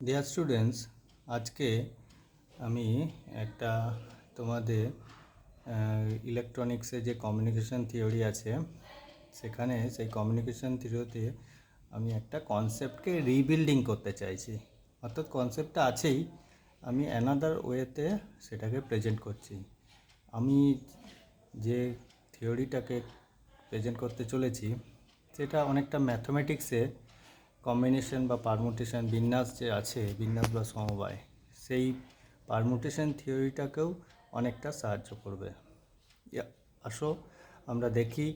Dear students, আজকে আমি একটা তোমাদের ইলেকট্রনিক্সে যে কমিউনিকেশন থিওরি আছে সেখানে সেই কমিউনিকেশন থিওরিতে আমি একটা কনসেপ্টকে রিবিল্ডিং করতে চাইছি। অর্থাৎ কনসেপ্টটা আছেই, আমি অ্যানাদার ওয়েতে সেটাকে প্রেজেন্ট করছি। আমি যে থিওরিটাকে প্রেজেন্ট করতে চলেছি সেটা অনেকটা ম্যাথমেটিক্সে কম্বিনেশন বা পারমুটেশন বিন্যাস যে আছে, বিন্যাস বা সমবায়, সেই পারমুটেশন থিওরিটাকেও অনেকটা সাহায্য করবে। আসো আমরা দেখি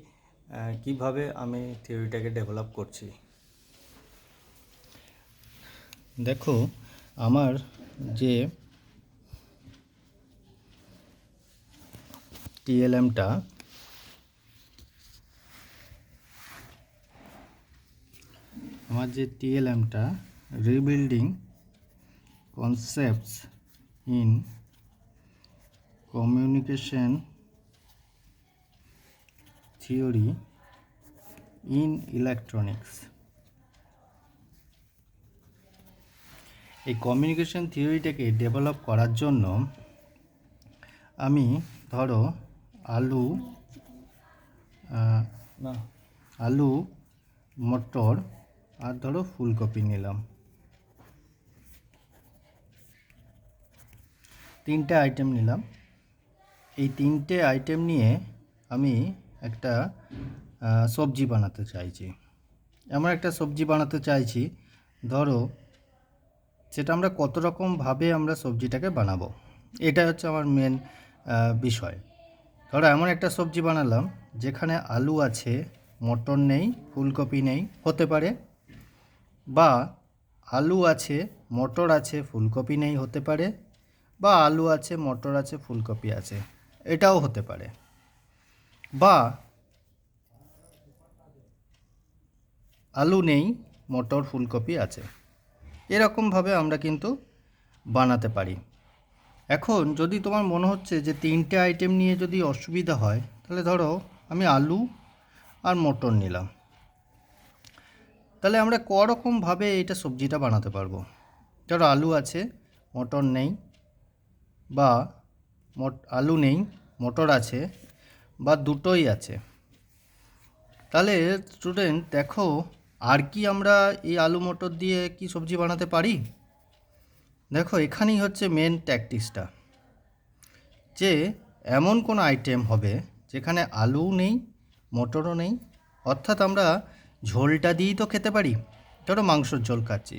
কিভাবে আমি থিওরিটাকে ডেভেলপ করছি। দেখো, আমার যে টিএলএমটা rebuilding concepts in communication theory in electronics. এই কমিউনিকেশন থিওরিটাকে ডেভেলপ করার জন্য আমি ধরো আলু, মটর আর ধরো ফুলকপি নিলাম, তিনটে আইটেম নিলাম। এই তিনটে আইটেম নিয়ে আমি একটা সবজি বানাতে চাইছি। এমন একটা সবজি বানাতে চাইছি, ধরো সেটা আমরা কত রকমভাবে আমরা সবজিটাকে বানাবো, এটা হচ্ছে আমার মেন বিষয়। ধরো এমন একটা সবজি বানালাম যেখানে আলু আছে, মটর নেই, ফুলকপি নেই, হতে পারে। বা আলু আছে, মটর আছে, ফুলকপি নেই, হতে পারে। বা আলু আছে, মটর আছে, ফুলকপি আছে, এটাও হতে পারে। বা আলু নেই, মটর, ফুলকপি আছে, এরকমভাবে আমরা কিন্তু বানাতে পারি। এখন যদি তোমার মনে হচ্ছে যে তিনটে আইটেম নিয়ে যদি অসুবিধা হয়, তাহলে ধরো আমি আলু আর মটর নিলাম। তাহলে আমরা করকমভাবে এটা সবজিটা বানাতে পারবো। ধরো আলু আছে, মটর নেই, বা আলু নেই, মটর আছে, বা দুটোই আছে। তাহলে স্টুডেন্ট দেখো, আর কি আমরা এই আলু মটর দিয়ে কি সবজি বানাতে পারি। দেখো, এখানেই হচ্ছে মেন ট্যাকটিক্সটা, যে এমন কোনো আইটেম হবে যেখানে আলুও নেই, মটরও নেই। অর্থাৎ আমরা ঝোলটা দিয়েই তো খেতে পারি। ধরো মাংসর ঝোল খাচ্ছি,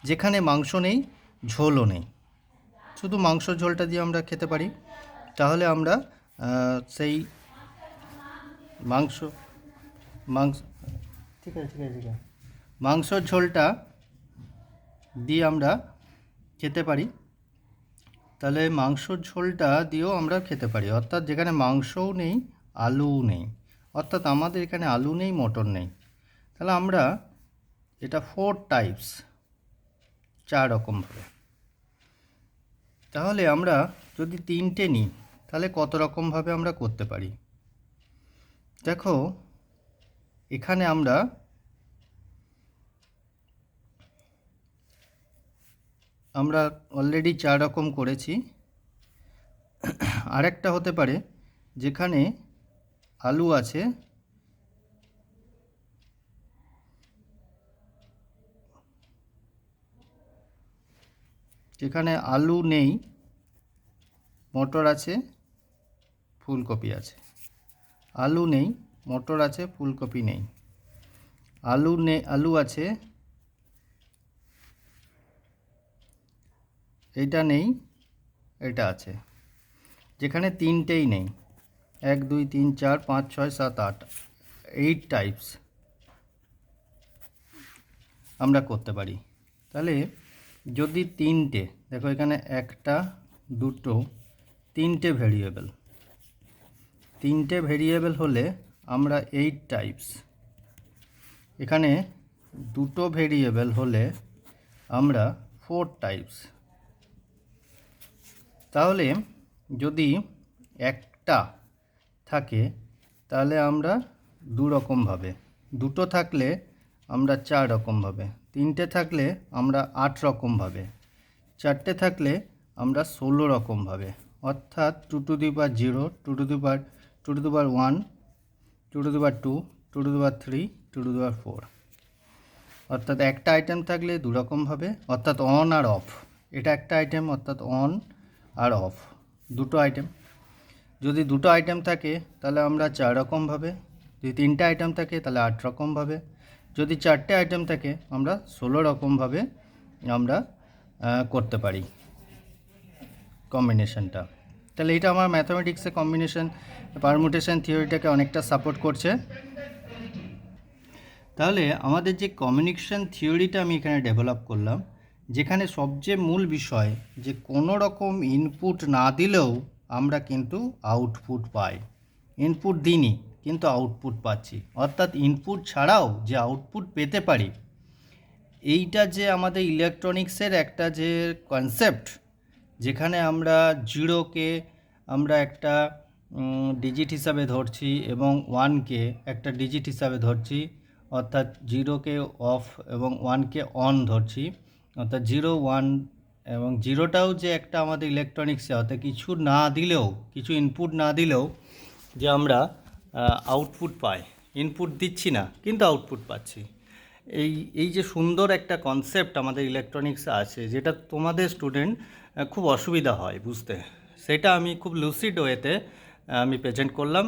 যেখানে মাংস নেই, ঝোলও নেই, শুধু মাংসর ঝোলটা দিয়ে আমরা খেতে পারি। তাহলে আমরা সেই মাংস ঠিক আছে মাংসর ঝোলটা দিয়ে আমরা খেতে পারি। তাহলে মাংসর ঝোলটা দিয়েও আমরা খেতে পারি, অর্থাৎ যেখানে মাংসও নেই, আলুও নেই, অর্থাৎ আমাদের এখানে আলু নেই, মটর নেই। তাহলে আমরা এটা 4 টাইপস, 4 রকমভাবে। তাহলে আমরা যদি তিনটে নিই, তাহলে কত রকমভাবে আমরা করতে পারি। দেখো, এখানে আমরা অলরেডি 4 রকম করেছি। আরেকটা হতে পারে যেখানে আলু আছে, যেখানে আলু নেই, মটর আছে, ফুলকপি আছে। আলু নেই, মটর আছে, ফুলকপি নেই। আলু আছে, এটা নেই, এটা আছে। যেখানে তিনটেই নেই, 1 2 3 4 5 6 7 8, 8 টাইপস আমরা করতে পারি। তাহলে যদি তিনটে, দেখো এখানে একটা, দুটো, তিনটে ভেরিয়েবল হলে আমরা 8 টাইপস। এখানে দুটো ভেরিয়েবল হলে আমরা 4 টাইপস। তাহলে যদি একটা থাকে, তাহলে আমরা 2 রকমভাবে, দুটো থাকলে আমরা 4 রকমভাবে, 3টে থাকলে আমরা 8 রকমভাবে, 4টে থাকলে আমরা 16 রকমভাবে, অর্থাৎ 2 to the power 0, 2 to the power 1, 2 to the power 2, 2 to the power 3, 2 to the power 4। অর্থাৎ একটা আইটেম থাকলে দু রকমভাবে, অর্থাৎ অন আর অফ। এটা একটা আইটেম, অর্থাৎ অন আর অফ দুটো আইটেম। যদি দুটো আইটেম থাকে তাহলে আমরা 4 রকমভাবে, যদি 3টে আইটেম থাকে তাহলে 8 রকমভাবে, যদি 4টে আইটেম থাকে আমরা 16 রকমভাবে আমরা করতে পারি কম্বিনেশনটা। তাহলে এটা আমার ম্যাথামেটিক্সে কম্বিনেশন পারমুটেশন থিওরিটাকে অনেকটা সাপোর্ট করছে। তাহলে আমাদের যে কমিউনিকেশন থিওরিটা আমি এখানে ডেভেলপ করলাম, যেখানে সবচেয়ে মূল বিষয় যে কোনো রকম ইনপুট না দিলেও আমরা কিন্তু আউটপুট পাই। ইনপুট দিইনি কিন্তু আউটপুট পাচ্ছি, অর্থাৎ ইনপুট ছাড়াও যে আউটপুট পেতে পারি, এইটা যে আমাদের ইলেকট্রনিক্সের একটা যে কনসেপ্ট, যেখানে আমরা জিরোকে আমরা একটা ডিজিট হিসাবে ধরছি এবং 1কে একটা ডিজিট হিসাবে ধরছি, অর্থাৎ জিরোকে অফ এবং 1কে অন ধরছি, অর্থাৎ 0, 1 এবং জিরোটাও যে একটা আমাদের ইলেকট্রনিক্সে, অর্থাৎ কিছু না দিলেও, কিছু ইনপুট না দিলেও যে আমরা আউটপুট পাই। ইনপুট দিচ্ছি না কিন্তু আউটপুট পাচ্ছি। এই যে সুন্দর একটা কনসেপ্ট আমাদের ইলেকট্রনিক্সে আছে, যেটা তোমাদের স্টুডেন্ট খুব অসুবিধা হয় বুঝতে, সেটা আমি খুব লুসিড ওয়েতে আমি প্রেজেন্ট করলাম।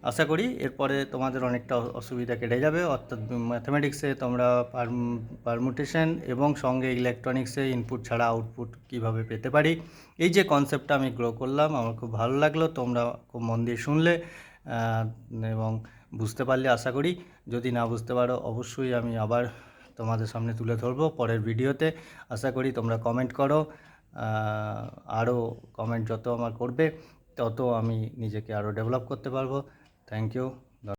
আশা করি এরপরে তোমাদের অনেকটা অসুবিধা কেটে যাবে। অর্থাৎ ম্যাথামেটিক্সে তোমরা পারমুটেশন এবং সঙ্গে ইলেকট্রনিক্সে ইনপুট ছাড়া আউটপুট কিভাবে পেতে পারি, এই যে কনসেপ্টটা আমি গ্রো করলাম, আমার খুব ভালো লাগলো। তোমরা খুব মন দিয়ে শুনলে এবং বুঝতে পারলে আশা করি। যদি না বুঝতে পারো অবশ্যই আমি আবার তোমাদের সামনে তুলে ধরবো পরের ভিডিওতে। আশা করি তোমরা কমেন্ট করো, আরও কমেন্ট যত আমার করবে তত আমি নিজেকে আরও ডেভেলপ করতে পারবো। Thank you.